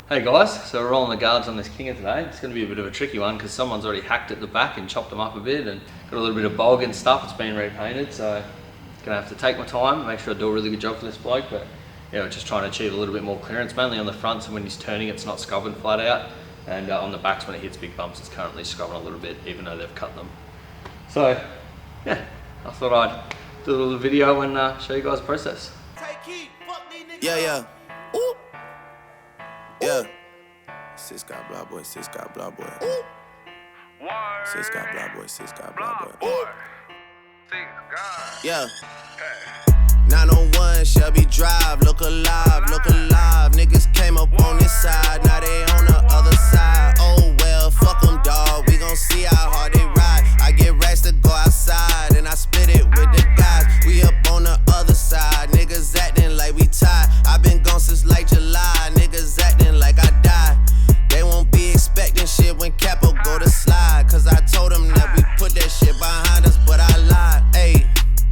Hey guys, so we're rolling the guards on this Kinger today. It's going to be a bit of a tricky one because someone's already hacked at the back and chopped them up a bit and got a little bit of bog and stuff. It's been repainted, so I'm going to have to take my time and make sure I do a really good job for this bloke. But yeah, we're just trying to achieve a little bit more clearance, mainly on the front, so when he's turning it's not scubbing flat out, and on the backs when it hits big bumps it's currently scrubbing a little bit even though they've cut them. So yeah, I thought I'd do a little video and show you guys the process. Yeah. Ooh. Yeah. Sis got blah boy, sis got blah boy. Sis got blah boy, sis got blah boy. Yeah. 901 Shelby Drive, look alive, look alive. Niggas came up on this side, now they on the other side. Oh well, fuck them dawg, we gon' see how hard they ride. I get racks to go outside, and I split it with the guys. We up on the other side, niggas acting like we tied. I been gone since like July, niggas acting like I died. They won't be expecting shit when Capo go to slide, cause I told them that we put that shit behind us, but I lied.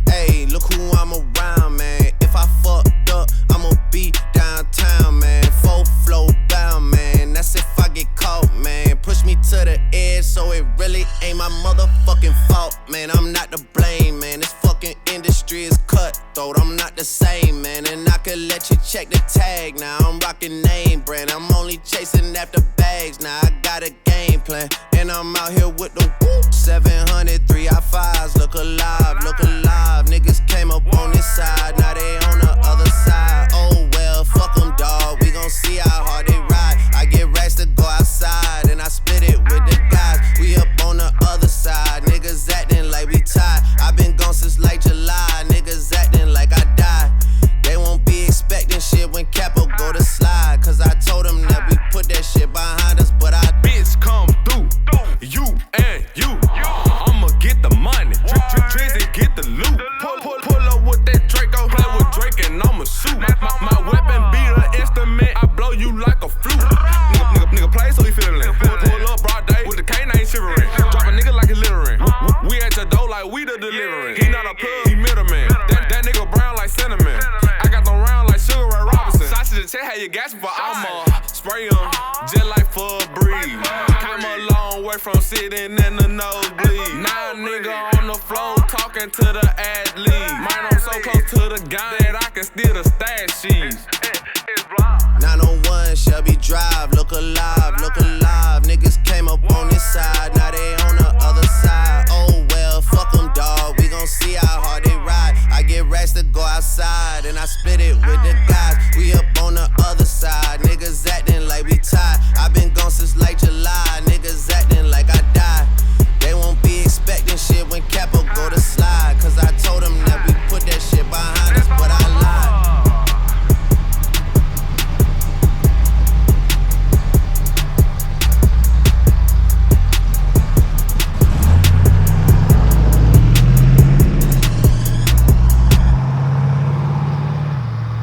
Ayy, look who I'm around, man. If I fucked up, I'ma be downtown, man. Full flow bound, man. That's if I get caught, man. Push me to the edge, so it really ain't my motherfucking fault, man. I'm not to blame, man. This fucking industry is cutthroat. I'm not the same, man. And I could let you check the tag now. I'm rocking name brand. I'm only chasing after bags now. I got a game plan, and I'm out here with the whoop. 700 3i5s, look alive, look alive. Niggas came up on this side, now they on the other side. Oh well, fuck them dawg, we gon' see how hard they ride. I get racks to go outside, and I split it with the guys. We up on the other side, niggas acting like we tied. I been gone since like July, niggas acting like I died. They won't be expecting shit when Capo go to slide, cause I told them that we put that shit behind us, but I bitch come through, you and you. I'ma get the money, Drizzy get the loot. Pull up with that Draco, play with Drake and I'ma shoot. My weapon be the instrument, I blow you like a flute. Nigga play so he feelin'. Pull up broad day with the K9 shivering. Drop a nigga like he's littering. We at your door like we the delivering. He not a plug, he middleman. That nigga brown like cinnamon. I got them round like Sugar Ray Robinson. Sausage check how you gasping for I'ma spray him just like for a breeze. Came a long way from sitting in the nosebleed. Now nigga on the floor talking to the athlete. Mine I'm so close to the gun that I can steal the stash sheets. 901 Shelby Drive, look alive, look alive. Niggas came up on this side, now they on